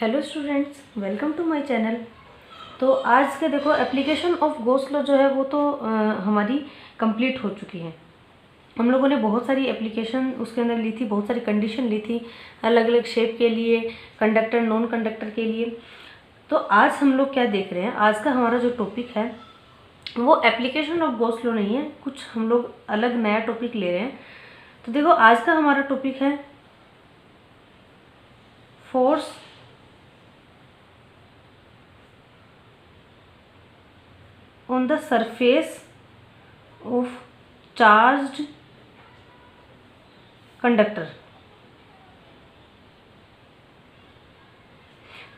Hello students, welcome to my channel. तो आज के देखो एप्लीकेशन ऑफ गॉस लॉ जो है वो तो हमारी कंप्लीट हो चुकी है। हम लोगों ने बहुत सारी एप्लीकेशन उसके अंदर ली थी, बहुत सारी कंडीशन ली थी अलग अलग शेप के लिए, कंडक्टर नॉन कंडक्टर के लिए। तो आज हम लोग क्या देख रहे हैं, आज का हमारा जो टॉपिक है वो एप्लीकेशन ऑफ गॉस लॉ नहीं है, कुछ हम लोग अलग नया टॉपिक ले रहे हैं। तो देखो आज का हमारा टॉपिक है force on the surface of charged conductor।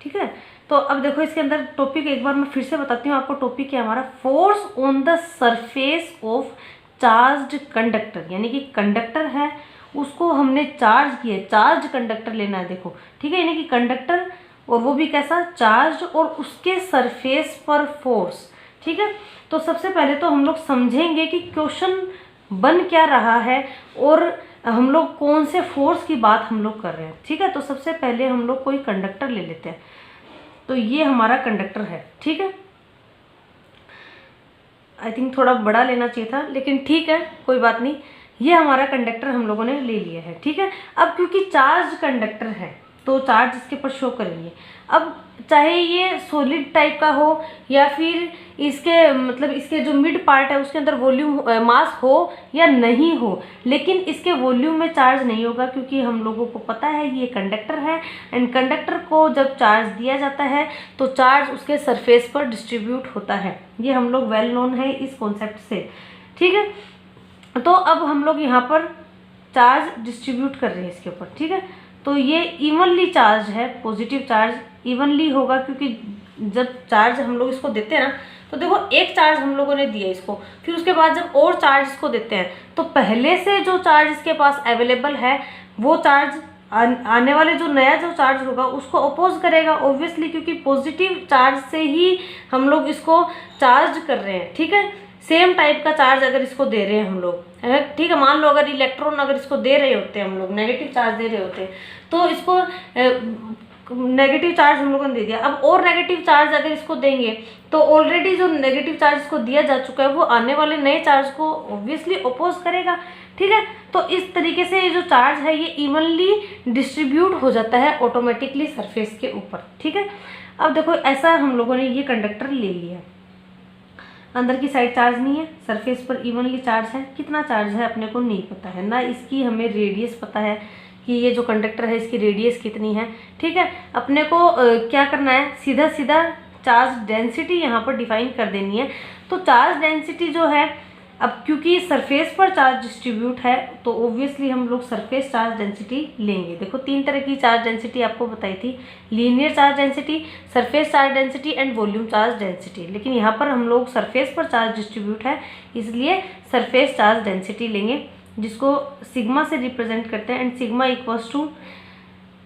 ठीक है, तो अब देखो इसके अंदर टॉपिक एक बार मैं फिर से बताती हूँ आपको। टॉपिक है हमारा force on the surface of charged conductor, यानी कि कंडक्टर है उसको हमने चार्ज किया, चार्ज कंडक्टर लेना है। देखो ठीक है, यानी कि कंडक्टर और वो भी कैसा, चार्ज, और उसके सरफेस पर फोर्स। ठीक है, तो सबसे पहले तो हम लोग समझेंगे कि क्वेश्चन बन क्या रहा है और हम लोग कौन से फोर्स की बात हम लोग कर रहे हैं। ठीक है, तो सबसे पहले हम लोग कोई कंडक्टर ले लेते हैं। तो ये हमारा कंडक्टर है, ठीक है। आई थिंक थोड़ा बड़ा लेना चाहिए था, लेकिन ठीक है कोई बात नहीं। ये हमारा कंडक्टर हम लोगों ने ले लिया है, ठीक है। अब क्योंकि चार्ज कंडक्टर है तो चार्ज इसके ऊपर शो करेंगे। अब चाहे ये सॉलिड टाइप का हो या फिर इसके मतलब इसके जो मिड पार्ट है उसके अंदर वॉल्यूम मास हो या नहीं हो, लेकिन इसके वॉल्यूम में चार्ज नहीं होगा, क्योंकि हम लोगों को पता है ये कंडक्टर है एंड कंडक्टर को जब चार्ज दिया जाता है तो चार्ज उसके सरफेस पर डिस्ट्रीब्यूट होता है। ये हम लोग वेल नोन है इस कॉन्सेप्ट से, ठीक है। तो अब हम लोग यहाँ पर चार्ज डिस्ट्रीब्यूट कर रहे हैं इसके ऊपर, ठीक है। तो ये इवनली चार्ज है, पॉजिटिव चार्ज इवनली होगा, क्योंकि जब चार्ज हम लोग इसको देते हैं ना, तो देखो एक चार्ज हम लोगों ने दिया इसको, फिर उसके बाद जब और चार्ज इसको देते हैं तो पहले से जो चार्ज इसके पास अवेलेबल है वो चार्ज आने वाले जो नया जो चार्ज होगा उसको अपोज करेगा ऑब्वियसली, क्योंकि पॉजिटिव चार्ज से ही हम लोग इसको चार्ज कर रहे हैं। ठीक है, सेम टाइप का चार्ज अगर इसको दे रहे हैं हम लोग, ठीक है, मान लो अगर इलेक्ट्रॉन अगर इसको दे रहे होते हैं हम लोग, नेगेटिव चार्ज दे रहे होते हैं, तो इसको नेगेटिव चार्ज हम लोगों ने दे दिया। अब और नेगेटिव चार्ज अगर इसको देंगे तो ऑलरेडी जो नेगेटिव चार्ज इसको दिया जा चुका है वो आने वाले नए चार्ज को ऑब्वियसली अपोज करेगा। ठीक है, तो इस तरीके से ये जो चार्ज है ये इवनली डिस्ट्रीब्यूट हो जाता है ऑटोमेटिकली सरफेस के ऊपर। ठीक है, अब देखो ऐसा हम लोगों ने ये कंडक्टर ले लिया, अंदर की साइड चार्ज नहीं है, सरफेस पर इवनली चार्ज है। कितना चार्ज है अपने को नहीं पता है ना, इसकी हमें रेडियस पता है कि ये जो कंडक्टर है इसकी रेडियस कितनी है। ठीक है, अपने को क्या करना है, सीधा सीधा चार्ज डेंसिटी यहाँ पर डिफाइन कर देनी है। तो चार्ज डेंसिटी जो है, अब क्योंकि सरफेस पर चार्ज डिस्ट्रीब्यूट है तो ऑब्वियसली हम लोग सरफेस चार्ज डेंसिटी लेंगे। देखो तीन तरह की चार्ज डेंसिटी आपको बताई थी, linear charge density, surface charge density and volume charge density, लेकिन यहाँ पर हम लोग सरफेस पर चार्ज डिस्ट्रीब्यूट है इसलिए सरफेस चार्ज डेंसिटी लेंगे, जिसको सिग्मा से रिप्रेजेंट करते हैं। And sigma equals to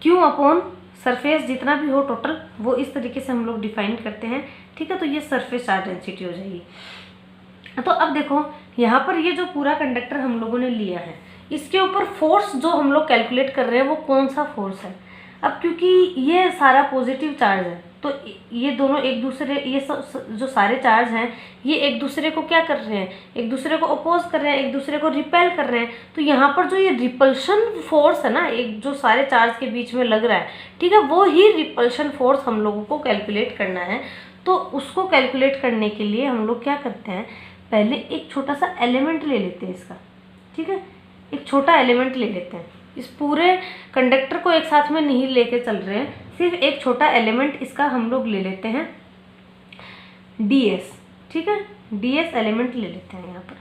Q upon surface, जितना भी हो टोटल वो इस तरीके से हम लोग डिफाइन करते हैं। ठीक है, तो ये सरफेस चार्ज डेंसिटी हो जाएगी। तो अब देखो यहाँ पर ये जो पूरा कंडक्टर हम लोगों ने लिया है इसके ऊपर फोर्स जो हम लोग कैलकुलेट कर रहे हैं वो कौन सा फोर्स है। अब क्योंकि ये सारा पॉजिटिव चार्ज है तो ये दोनों एक दूसरे, ये जो सारे चार्ज हैं ये एक दूसरे को क्या कर रहे हैं, एक दूसरे को अपोज कर रहे हैं, एक दूसरे को रिपेल कर रहे हैं। तो यहाँ पर जो ये रिपल्शन फोर्स है ना, एक जो सारे चार्ज के बीच में लग रहा है, ठीक है, वो ही रिपल्शन फोर्स हम लोगों को कैलकुलेट करना है। तो उसको कैलकुलेट करने के लिए हम लोग क्या करते हैं, पहले एक छोटा सा एलिमेंट ले लेते हैं इसका। ठीक है, एक छोटा एलिमेंट ले लेते हैं, इस पूरे कंडक्टर को एक साथ में नहीं लेके चल रहे हैं, सिर्फ एक छोटा एलिमेंट इसका हम लोग ले लेते हैं ds। ठीक है, ds एलिमेंट ले लेते हैं यहाँ पर।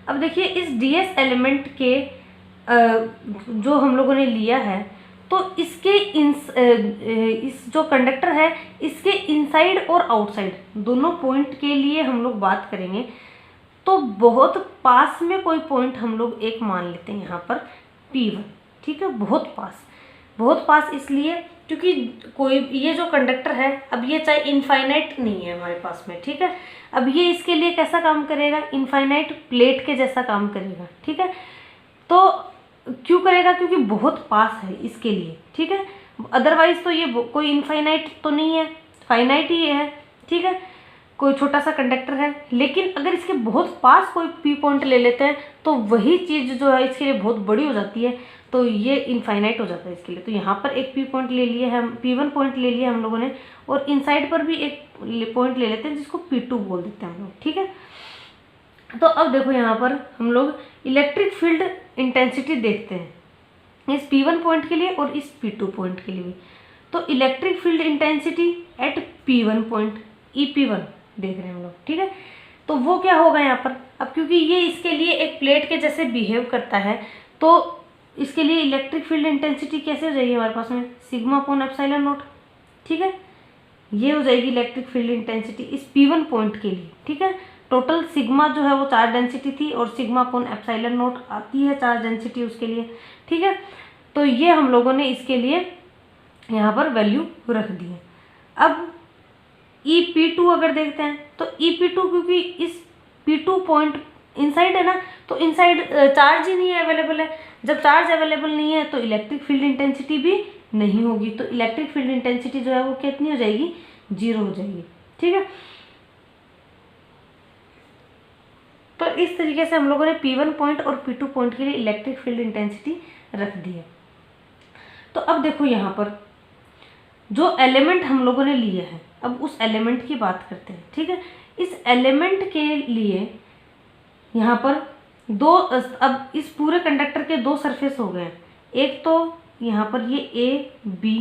अब देखिए इस ds एलिमेंट के जो हम लोगों ने लिया है तो इसके इस जो कंडक्टर है इसके इनसाइड और आउटसाइड दोनों पॉइंट के लिए हम लोग बात करेंगे। तो बहुत पास में कोई पॉइंट हम लोग एक मान लेते हैं यहाँ पर P1। ठीक है, बहुत पास इसलिए क्योंकि कोई ये जो कंडक्टर है अब ये चाहे इनफाइनाइट नहीं है हमारे पास में। ठीक है, अब ये इसके लिए कैसा काम करेगा, इनफाइनाइट प्लेट के जैसा काम करेगा। ठीक है, तो क्यों करेगा, क्योंकि बहुत पास है इसके लिए। ठीक है, अदरवाइज तो ये कोई इनफाइनाइट तो नहीं है, फाइनाइट ही है, ठीक है, कोई छोटा सा कंडक्टर है। लेकिन अगर इसके बहुत पास कोई पी पॉइंट ले लेते हैं तो वही चीज़ जो है इसके लिए बहुत बड़ी हो जाती है, तो ये इनफाइनाइट हो जाता है इसके लिए। तो यहाँ पर एक पी पॉइंट ले लिया है, P1 पॉइंट ले लिया हम लोगों ने, और इनसाइड पर भी एक पॉइंट ले लेते हैं जिसको P2 बोल देते हैं हम लोग, ठीक है। तो अब देखो यहाँ पर हम लोग इलेक्ट्रिक फील्ड इंटेंसिटी देखते हैं इस P1 पॉइंट के लिए और इस P2 पॉइंट के लिए भी। तो electric field intensity at P1 point, EP1 देख रहे हैं हम लोग, ठीक है। तो वो क्या होगा यहाँ पर, अब क्योंकि ये इसके लिए एक प्लेट के जैसे बिहेव करता है, तो इसके लिए इलेक्ट्रिक फील्ड इंटेंसिटी कैसे हो जाएगी हमारे पास में, सिग्मा अपॉन एप्सिलॉन नॉट, ठीक है। ये हो जाएगी इलेक्ट्रिक फील्ड इंटेंसिटी इस P1 पॉइंट के लिए, ठीक है। टोटल सिग्मा जो है वो चार्ज डेंसिटी थी और सिग्मा अपॉन एप्सिलॉन नॉट आती है चार्ज डेंसिटी उसके लिए, ठीक है। तो ये हम लोगों ने इसके लिए यहाँ पर वैल्यू रख दी है। अब EP2 अगर देखते हैं तो EP2 क्योंकि इस P2 पॉइंट इनसाइड है ना, तो इनसाइड चार्ज ही नहीं है, अवेलेबल है। जब चार्ज अवेलेबल नहीं है तो इलेक्ट्रिक फील्ड इंटेंसिटी भी नहीं होगी, तो इलेक्ट्रिक फील्ड इंटेंसिटी जो है वो कितनी हो जाएगी, 0 हो जाएगी, ठीक है। तो इस तरीके से हम लोगों ने P1 पॉइंट और P2 पॉइंट के लिए इलेक्ट्रिक फील्ड इंटेंसिटी रख दी है। तो अब देखो यहाँ पर जो एलिमेंट हम लोगों ने लिए हैं, अब उस एलिमेंट की बात करते हैं, ठीक है। इस एलिमेंट के लिए यहाँ पर दो, अब इस पूरे कंडक्टर के दो सरफेस हो गए हैं। एक तो यहाँ पर ये AB,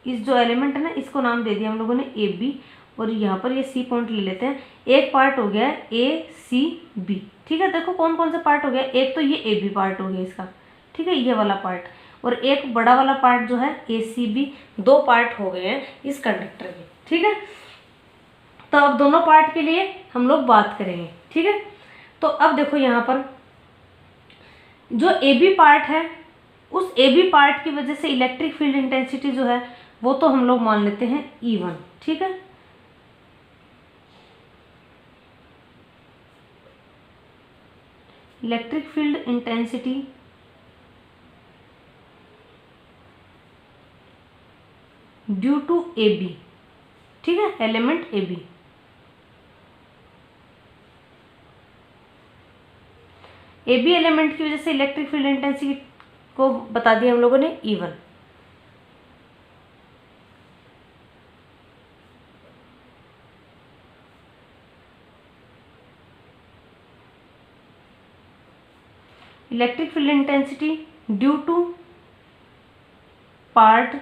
इस जो एलिमेंट है ना इसको नाम दे दिया हम लोगों ने AB, और यहाँ पर ये C पॉइंट ले लेते हैं। एक पार्ट हो गया ACB, ठीक है। देखो कौन कौन सा पार्ट हो गया, एक तो ये AB पार्ट हो गया इसका, ठीक है, ये वाला पार्ट, और एक बड़ा वाला पार्ट जो है ACB, दो पार्ट हो गए हैं इस कंडक्टर के, ठीक है। तो अब दोनों पार्ट के लिए हम लोग बात करेंगे, ठीक है। तो अब देखो यहाँ पर जो AB पार्ट है, उस AB पार्ट की वजह से इलेक्ट्रिक फील्ड इंटेंसिटी जो है वो तो हम लोग मान लेते हैं E1, ठीक है। Electric field intensity due to AB, ठीक है, एलिमेंट AB। AB एलिमेंट की वजह से इलेक्ट्रिक फील्ड इंटेंसिटी को बता दिया हम लोगों ने E1। Electric field intensity due to part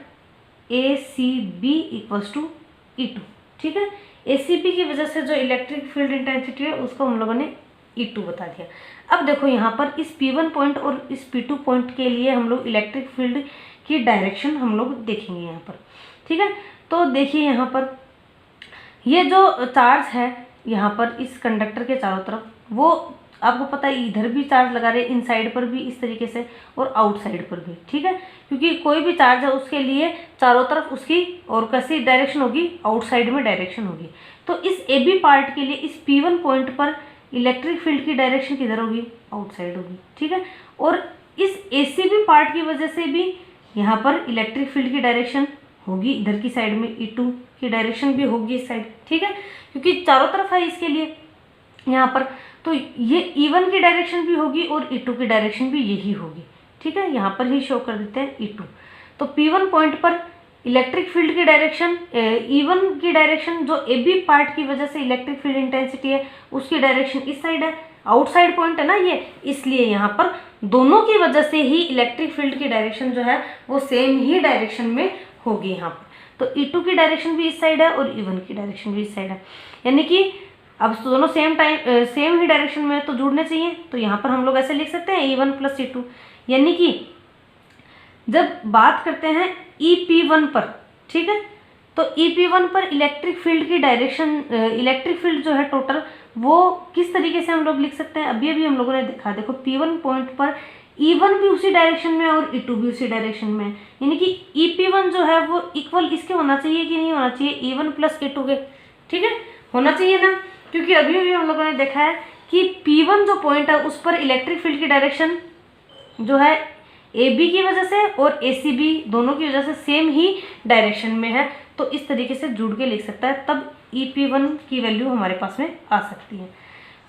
ACB equals to E2, ठीक है। ACB की वजह से जो इलेक्ट्रिक फील्ड इंटेंसिटी है उसको हम लोगों ने E2 बता दिया। अब देखो यहाँ पर इस P1 पॉइंट और इस P2 पॉइंट के लिए हम लोग इलेक्ट्रिक फील्ड की डायरेक्शन हम लोग देखेंगे यहाँ पर, ठीक है। तो देखिए यहाँ पर ये जो चार्ज है यहाँ पर इस कंडक्टर के चारों तरफ, वो आपको पता है इधर भी चार्ज लगा रहे हैं, इनसाइड पर भी इस तरीके से और आउटसाइड पर भी, ठीक है। क्योंकि कोई भी चार्ज है उसके लिए चारों तरफ उसकी और कैसी डायरेक्शन होगी, आउटसाइड में डायरेक्शन होगी। तो इस AB पार्ट के लिए इस P1 पॉइंट पर इलेक्ट्रिक फील्ड की डायरेक्शन किधर होगी, आउटसाइड होगी, ठीक है। और इस ACB पार्ट की वजह से भी यहाँ पर इलेक्ट्रिक फील्ड की डायरेक्शन होगी, इधर की साइड में E2 की डायरेक्शन भी होगी इस साइड, ठीक है, क्योंकि चारों तरफ है इसके लिए यहाँ पर। तो ये E1 की डायरेक्शन भी होगी और E2 की डायरेक्शन भी यही होगी, ठीक है। यहाँ पर ही शो कर देते हैं E2। तो P1 पॉइंट पर इलेक्ट्रिक फील्ड की डायरेक्शन, E1 की डायरेक्शन जो AB पार्ट की वजह से इलेक्ट्रिक फील्ड इंटेंसिटी है उसकी डायरेक्शन इस साइड है, आउटसाइड पॉइंट है ना ये, इसलिए यहाँ पर दोनों की वजह से ही इलेक्ट्रिक फील्ड की डायरेक्शन जो है वो सेम ही डायरेक्शन में होगी यहाँ पर। तो E2 की डायरेक्शन भी इस साइड है और E1 की डायरेक्शन भी इस साइड है, यानी कि अब दोनों सेम ही डायरेक्शन में तो जुड़ने चाहिए। तो यहाँ पर हम लोग ऐसे लिख सकते हैं E1 प्लस E2, यानी कि जब बात करते हैं EP1 पर, ठीक है, तो EP1 पर इलेक्ट्रिक फील्ड की डायरेक्शन, इलेक्ट्रिक फील्ड जो है टोटल वो किस तरीके से हम लोग लिख सकते हैं, अभी हम लोगों ने देखा। देखो P1 पॉइंट पर E1 भी उसी डायरेक्शन में और E2 भी उसी डायरेक्शन में, यानी कि EP1 जो है वो इक्वल इसके होना चाहिए कि नहीं होना चाहिए, E1 प्लस E2 के, ठीक है, होना चाहिए ना। क्योंकि अभी हम लोगों ने देखा है कि P1 जो पॉइंट है उस पर इलेक्ट्रिक फील्ड की डायरेक्शन जो है ए बी की वजह से और ए सी बी दोनों की वजह से सेम ही डायरेक्शन में है, तो इस तरीके से जुड़ के लिख सकता है, तब EP1 की वैल्यू हमारे पास में आ सकती है।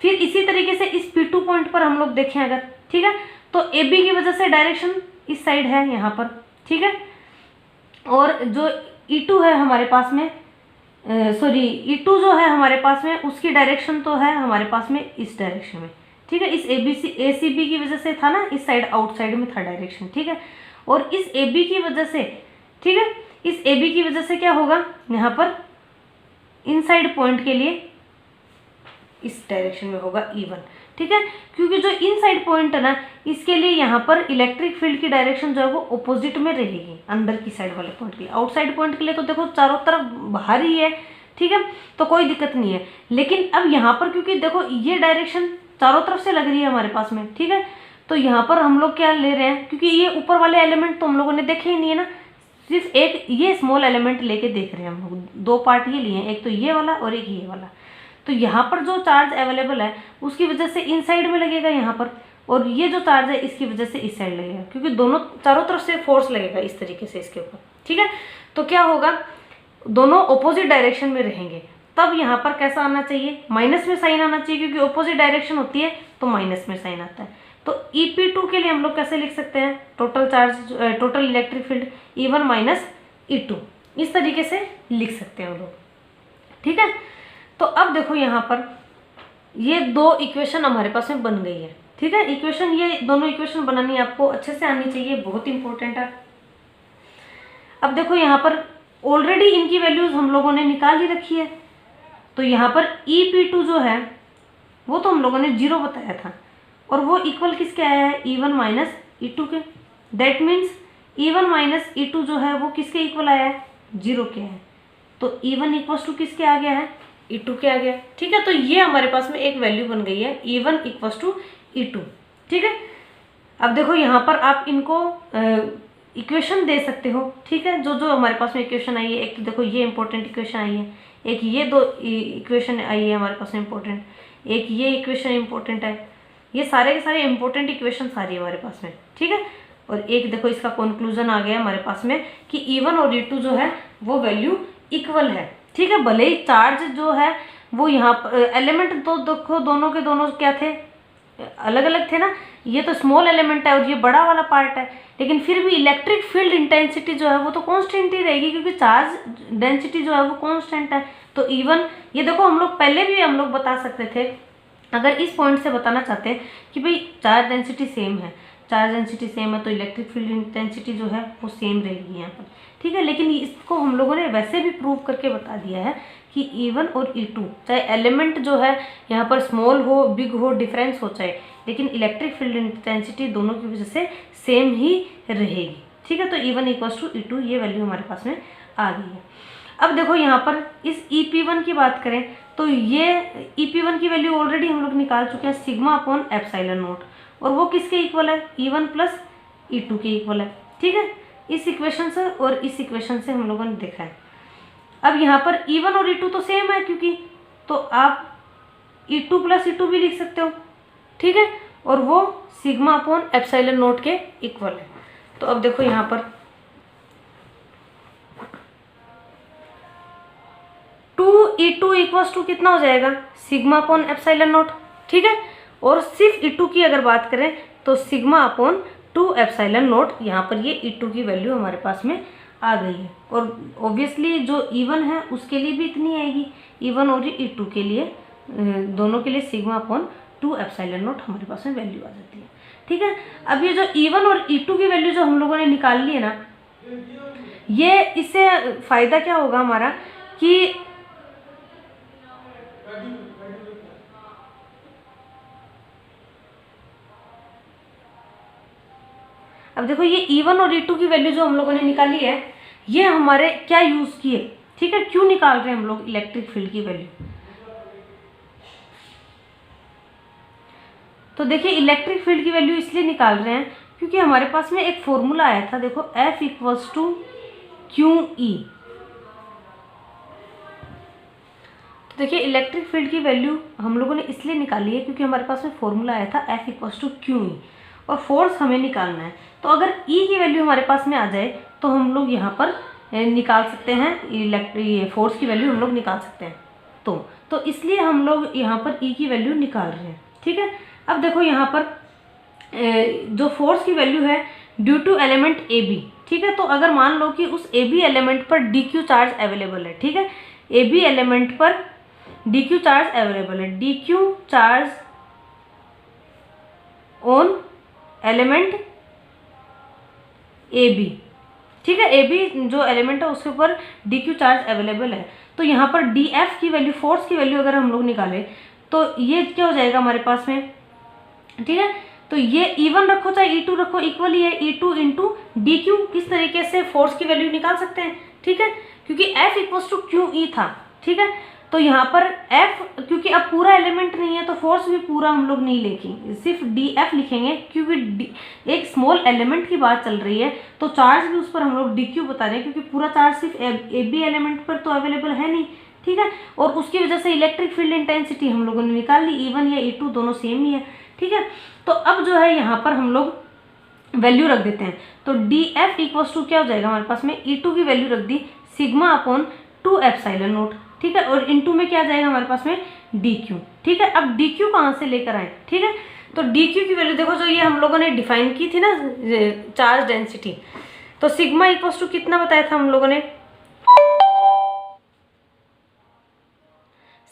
फिर इसी तरीके से इस P2 पॉइंट पर हम लोग देखें अगर, ठीक है, तो AB की वजह से डायरेक्शन इस साइड है यहाँ पर, ठीक है, और जो E2 है हमारे पास में, सॉरी E2 जो है हमारे पास में उसकी डायरेक्शन तो है हमारे पास में इस डायरेक्शन में, ठीक है, इस ACB की वजह से था ना, इस साइड आउटसाइड में था डायरेक्शन, ठीक है, और इस AB की वजह से, ठीक है, इस AB की वजह से क्या होगा यहाँ पर इनसाइड पॉइंट के लिए इस डायरेक्शन में होगा E1, ठीक है, क्योंकि जो इनसाइड पॉइंट है ना इसके लिए यहाँ पर इलेक्ट्रिक फील्ड की डायरेक्शन जो है वो ऑपोजिट में रहेगी अंदर की साइड वाले पॉइंट के लिए। आउटसाइड पॉइंट के लिए तो देखो चारों तरफ बाहर ही है, ठीक है, तो कोई दिक्कत नहीं है। लेकिन अब यहाँ पर क्योंकि देखो ये डायरेक्शन चारों तरफ से लग रही है हमारे पास में, ठीक है, तो यहाँ पर हम लोग क्या ले रहे हैं, क्योंकि ये ऊपर वाले एलिमेंट तो हम लोगों ने देखे ही नहीं है ना, सिर्फ एक ये स्मॉल एलिमेंट लेके देख रहे हैं हम लोग, दो पार्ट ये लिए हैं, एक तो ये वाला और एक ये वाला। तो यहाँ पर जो चार्ज अवेलेबल है उसकी वजह से इन साइड में लगेगा यहाँ पर, और ये जो चार्ज है इसकी वजह से इस साइड लगेगा, क्योंकि दोनों चारों तरफ से फोर्स लगेगा इस तरीके से इसके ऊपर, ठीक है। तो क्या होगा, दोनों ऑपोजिट डायरेक्शन में रहेंगे, तब यहाँ पर कैसा आना चाहिए, माइनस में साइन आना चाहिए, क्योंकि ऑपोजिट डायरेक्शन होती है तो माइनस में साइन आता है। तो EP2 के लिए हम लोग कैसे लिख सकते हैं, total charge, total electric field E1 minus E2, इस तरीके से लिख सकते हैं हम लोग, ठीक है। तो अब देखो यहाँ पर ये दो इक्वेशन हमारे पास में बन गई है, ठीक है। इक्वेशन, ये दोनों इक्वेशन बनानी आपको अच्छे से आनी चाहिए, बहुत इंपॉर्टेंट है। अब देखो यहाँ पर ऑलरेडी इनकी वैल्यूज हम लोगों ने निकाल ही रखी है, तो यहाँ पर EP2 जो है वो तो हम लोगों ने 0 बताया था, और वो इक्वल किसके आया है, E1 माइनस E2 के। That means E1 minus E2 जो है वो किसके इक्वल आया है, 0 के है। तो E1 इक्वल्स टू किसके आ गया है, E2 के आ गया, ठीक है। तो ये हमारे पास में एक वैल्यू बन गई है, E1 इक्वल्स टू E2, ठीक है। अब देखो यहाँ पर आप इनको इक्वेशन दे सकते हो, ठीक है, जो जो हमारे पास में इक्वेशन आई है। एक तो देखो ये इंपॉर्टेंट इक्वेशन आई है, एक ये दो इक्वेशन आई है हमारे पास में इंपॉर्टेंट, एक ये इक्वेशन इंपॉर्टेंट है, ये सारे के सारे इंपॉर्टेंट इक्वेशन सारी है हमारे पास में, ठीक है। और एक देखो इसका कंक्लूजन आ गया हमारे पास में कि E1 और E2 जो है वो वैल्यू इक्वल है, ठीक है। भले ही चार्ज जो है वो यहाँ पर एलिमेंट तो देखो दोनों के दोनों क्या थे, अलग अलग थे ना, ये तो स्मॉल एलिमेंट है और ये बड़ा वाला पार्ट है, लेकिन फिर भी इलेक्ट्रिक फील्ड इंटेंसिटी जो है वो तो कांस्टेंट ही रहेगी, क्योंकि चार्ज डेंसिटी जो है वो कांस्टेंट है। तो E1, ये देखो हम लोग पहले भी हम लोग बता सकते थे, अगर इस पॉइंट से बताना चाहते हैं कि भाई चार्ज डेंसिटी सेम है, चार्ज डेंसिटी सेम है तो इलेक्ट्रिक फील्ड इंटेंसिटी जो है वो सेम रहेगी यहाँ पर, ठीक है। लेकिन इसको हम लोगों ने वैसे भी प्रूव करके बता दिया है कि E1 और E2 चाहे एलिमेंट जो है यहाँ पर स्मॉल हो बिग हो डिफरेंस हो चाहे, लेकिन इलेक्ट्रिक फील्ड इंटेंसिटी दोनों की वजह से सेम ही रहेगी, ठीक है। तो E1 इक्वल्स टू E2 ये वैल्यू हमारे पास में आ गई है। अब देखो यहाँ पर इस EP1 की बात करें तो ये EP1 की वैल्यू ऑलरेडी हम लोग निकाल चुके हैं, सिग्मा अपॉन एप्सिलॉन नॉट, और वो किसके इक्वल है, E1 प्लस E2 के इक्वल है, ठीक है। इस इक्वेशन से और इस इक्वेशन से हम लोगों ने देखा है। अब यहाँ पर E1 और E2 तो सेम है क्योंकि, तो आप E2 प्लस E2 भी लिख सकते हो, ठीक है, और वो सिग्मा अपॉन एप्सिलॉन नॉट के इक्वल है। तो अब देखो यहाँ पर 2E2 इक्वल्स टू कितना हो जाएगा, सिग्मा अपॉन एप्सिलॉन नॉट, ठीक है। और सिर्फ E2 की अगर बात करें तो सिग्मा अपॉन 2 एप्सिलॉन नॉट, यहाँ पर ये E2 की वैल्यू हमारे पास में आ गई है। और ऑब्वियसली जो E1 है उसके लिए भी इतनी आएगी, E1 और E2 के लिए दोनों के लिए सिग्मा अपॉन 2 एप्सिलॉन नॉट हमारे पास में वैल्यू आ जाती है, ठीक है। अब ये जो E1 और E2 की वैल्यू जो हम लोगों ने निकाल ली है ना, ये इससे फ़ायदा क्या होगा हमारा कि अब देखो ये E1 और E2 की वैल्यू जो हम लोगों ने निकाली है ये हमारे क्या यूज़ की है, ठीक है, क्यों निकाल रहे हैं हम लोग इलेक्ट्रिक फील्ड की वैल्यू। तो देखिए इलेक्ट्रिक फील्ड की वैल्यू इसलिए निकाल रहे हैं क्योंकि हमारे पास में एक फॉर्मूला आया था, देखो F इक्वल्स टू QE। तो देखिए इलेक्ट्रिक फील्ड की वैल्यू हम लोगों ने इसलिए निकाली है क्योंकि हमारे पास में फॉर्मूला आया था F इक्वल्स टू QE, और फोर्स हमें निकालना है। तो अगर ई की वैल्यू हमारे पास में आ जाए तो हम लोग यहाँ पर निकाल सकते हैं, ये फोर्स की वैल्यू हम लोग निकाल सकते हैं। तो इसलिए हम लोग यहाँ पर ई की वैल्यू निकाल रहे हैं, ठीक है। अब देखो यहाँ पर जो फोर्स की वैल्यू है due to element A B, ठीक है। तो अगर मान लो कि उस ए बी एलिमेंट पर डी क्यू चार्ज अवेलेबल है, ठीक है, ए बी एलिमेंट पर डी क्यू चार्ज अवेलेबल है, D Q charge on element A B, ठीक है, ए बी जो एलिमेंट है उसके ऊपर डी क्यू चार्ज अवेलेबल है। तो यहाँ पर डी एफ की वैल्यू, फोर्स की वैल्यू अगर हम लोग निकालें तो ये क्या हो जाएगा हमारे पास में, ठीक है। तो ये E1 रखो चाहे E2 रखो, इक्वल ही है E2 इंटू डी क्यू। किस तरीके से फोर्स की वैल्यू निकाल सकते हैं, ठीक है, क्योंकि F equals to Q E था, ठीक है। तो यहाँ पर F, क्योंकि अब पूरा एलिमेंट नहीं है तो फोर्स भी पूरा हम लोग नहीं लिखेंगे, सिर्फ DF लिखेंगे, क्योंकि एक स्मॉल एलिमेंट की बात चल रही है तो चार्ज भी उस पर हम लोग DQ बता रहे हैं, क्योंकि पूरा चार्ज सिर्फ AB एलिमेंट पर तो अवेलेबल है नहीं, ठीक है। और उसकी वजह से इलेक्ट्रिक फील्ड इंटेंसिटी हम लोगों ने निकाल ली, E1 या E2 दोनों सेम ही है, ठीक है। तो अब जो है यहाँ पर हम लोग वैल्यू रख देते हैं। तो DF इक्वल्स टू क्या हो जाएगा हमारे पास में, E2 की वैल्यू रख दी सिग्मा अपॉन 2 एप्सिलॉन नोट, ठीक है। और इनटू में क्या जाएगा हमारे पास में DQ, ठीक है। अब DQ कहाँ से लेकर आए, ठीक है। तो DQ की वैल्यू देखो, जो ये हम लोगों ने डिफाइन की थी ना चार्ज डेंसिटी, तो सिग्मा इक्वल्स टू कितना बताया था हम लोगों ने,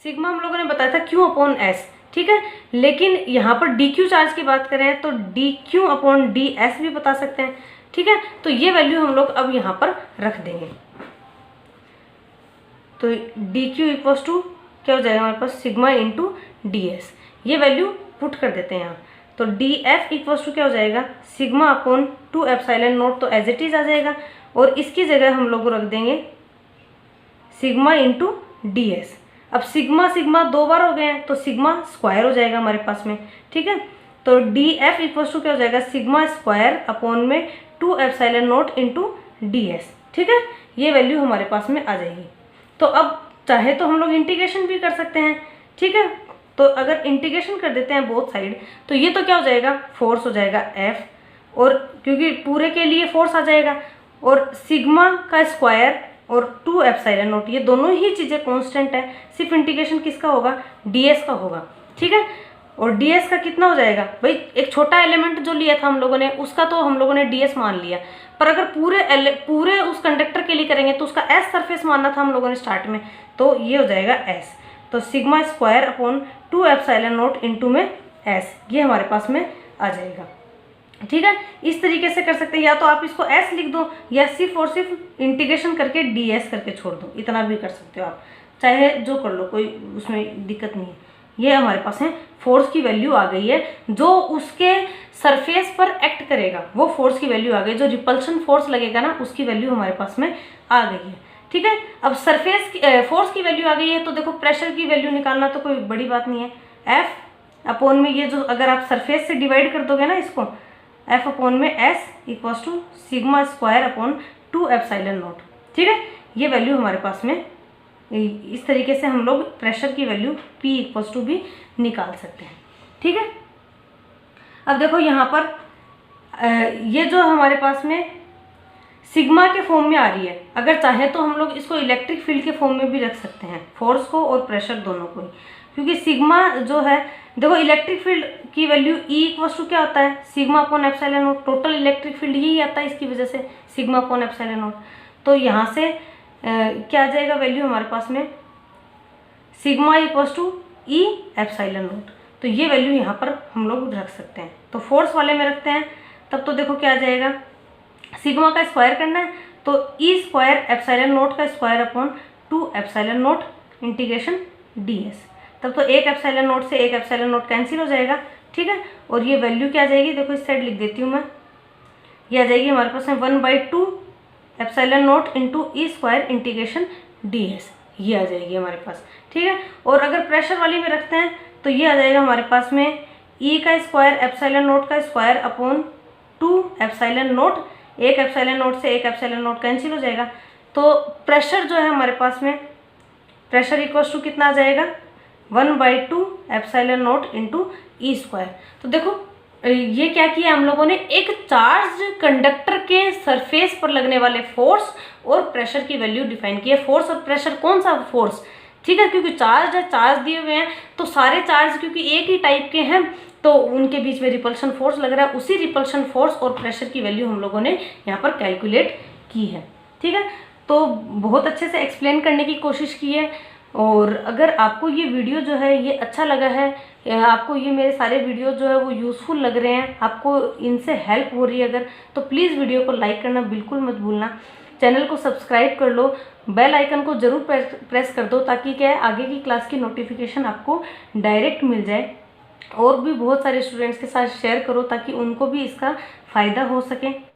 सिग्मा हम लोगों ने बताया था Q अपॉन S, ठीक है। लेकिन यहाँ पर DQ चार्ज की बात करें तो DQ अपॉन DS भी बता सकते हैं, ठीक है। तो ये वैल्यू हम लोग अब यहाँ पर रख देंगे। तो DQ इक्वल्स टू क्या हो जाएगा हमारे पास, सिग्मा इंटू DS, ये वैल्यू पुट कर देते हैं यहाँ। तो DF इक्वल्स टू क्या हो जाएगा, सिग्मा अपॉन 2 एप्सिलॉन नोट, तो एज इट इज आ जाएगा। और इसकी जगह हम लोग रख देंगे सिग्मा इंटू DS। अब सिग्मा सिग्मा 2 बार हो गए हैं तो सिग्मा स्क्वायर हो जाएगा हमारे पास में, ठीक है। तो DF इक्वल्स टू क्या हो जाएगा, सिग्मा स्क्वायर अपॉन में 2 एप्सिलॉन नोट इंटू DS, ठीक है। ये वैल्यू हमारे पास में आ जाएगी। तो अब चाहे तो हम लोग इंटीग्रेशन भी कर सकते हैं, ठीक है। तो अगर इंटीग्रेशन कर देते हैं बोथ साइड तो ये तो क्या हो जाएगा, फोर्स हो जाएगा F, और क्योंकि पूरे के लिए फोर्स आ जाएगा, और सिग्मा का स्क्वायर और 2 एप्सिलॉन नोट, ये दोनों ही चीज़ें कांस्टेंट है, सिर्फ इंटीग्रेशन किसका होगा, DS का होगा, ठीक है। और DS का कितना हो जाएगा भाई, एक छोटा एलिमेंट जो लिया था हम लोगों ने उसका तो हम लोगों ने DS मान लिया, पर अगर पूरे उस कंडक्टर के लिए करेंगे तो उसका S सरफेस मानना था हम लोगों ने स्टार्ट में, तो ये हो जाएगा S। तो sigma square upon 2 epsilon note into में S, ये हमारे पास में आ जाएगा, ठीक है। इस तरीके से कर सकते हैं, या तो आप इसको S लिख दो या सिर्फ और सिर्फ इंटीग्रेशन करके DS करके छोड़ दो, इतना भी कर सकते हो आप, चाहे जो कर लो, कोई उसमें दिक्कत नहीं है। ये हमारे पास है फोर्स की वैल्यू आ गई है, जो उसके सरफेस पर एक्ट करेगा वो फोर्स की वैल्यू आ गई, जो रिपल्शन फोर्स लगेगा ना उसकी वैल्यू हमारे पास में आ गई है, ठीक है। अब सरफेस की फोर्स की वैल्यू आ गई है, तो देखो प्रेशर की वैल्यू निकालना तो कोई बड़ी बात नहीं है। F अपॉन में ये जो अगर आप सरफेस से डिवाइड कर दोगे ना इसको, F अपॉन में S equals to sigma square upon 2 epsilon naught, ठीक है। ये वैल्यू हमारे पास में इस तरीके से हम लोग प्रेशर की वैल्यू P इक्वल्स टू भी निकाल सकते हैं, ठीक है। अब देखो यहाँ पर ये जो हमारे पास में सिग्मा के फॉर्म में आ रही है, अगर चाहे तो हम लोग इसको इलेक्ट्रिक फील्ड के फॉर्म में भी रख सकते हैं, फोर्स को और प्रेशर दोनों को ही, क्योंकि सिग्मा जो है देखो इलेक्ट्रिक फील्ड की वैल्यू E इक्वल्स टू क्या होता है, sigma upon epsilon note, total electric field यही आता है इसकी वजह से, सिग्मा अपॉन एप्सिलॉन नोट। तो यहाँ से क्या आ जाएगा वैल्यू हमारे पास में, sigma equals to E epsilon naught. तो ये वैल्यू यहाँ पर हम लोग रख सकते हैं। तो फोर्स वाले में रखते हैं, तब तो देखो क्या आ जाएगा, सिग्मा का स्क्वायर करना है तो E स्क्वायर एप्सिलॉन नोट का square upon 2 epsilon note integration DS, तब तो एक एप्सिलॉन नोट से एक एप्सिलॉन नोट कैंसिल हो जाएगा, ठीक है। और ये वैल्यू क्या आ जाएगी, देखो इस साइड लिख देती हूँ मैं, ये आ जाएगी हमारे पास में 1/2 epsilon note into E square integration DS, ये आ जाएगी हमारे पास, ठीक है। और अगर प्रेशर वाली में रखते हैं तो ये आ जाएगा हमारे पास में E का स्क्वायर एप्सिलॉन नोट का स्क्वायर अपॉन 2 एप्सिलॉन नोट, एक एप्सिलॉन नोट से एक एप्सिलॉन नोट कैंसिल हो जाएगा। तो प्रेशर जो है हमारे पास में, प्रेशर इक्वल्स टू कितना आ जाएगा, 1/2 epsilon note into E square. तो देखो ये क्या किया हम लोगों ने, एक चार्ज कंडक्टर के सरफेस पर लगने वाले फोर्स और प्रेशर की वैल्यू डिफाइन की है। फोर्स और प्रेशर, कौन सा फोर्स, ठीक है, क्योंकि चार्ज है, चार्ज दिए हुए हैं तो सारे चार्ज क्योंकि एक ही टाइप के हैं तो उनके बीच में रिपल्शन फोर्स लग रहा है। उसी रिपल्शन फोर्स और प्रेशर की वैल्यू हम लोगों ने यहाँ पर कैलकुलेट की है। ठीक है, तो बहुत अच्छे से एक्सप्लेन करने की कोशिश की है। और अगर आपको ये वीडियो जो है ये अच्छा लगा है, आपको ये मेरे सारे वीडियो जो है वो यूज़फुल लग रहे हैं, आपको इनसे हेल्प हो रही है अगर, तो प्लीज़ वीडियो को लाइक करना बिल्कुल मत भूलना। चैनल को सब्सक्राइब कर लो, बेल आइकन को ज़रूर प्रेस कर दो ताकि क्या है आगे की क्लास की नोटिफिकेशन आपको डायरेक्ट मिल जाए। और भी बहुत सारे स्टूडेंट्स के साथ शेयर करो ताकि उनको भी इसका फ़ायदा हो सके।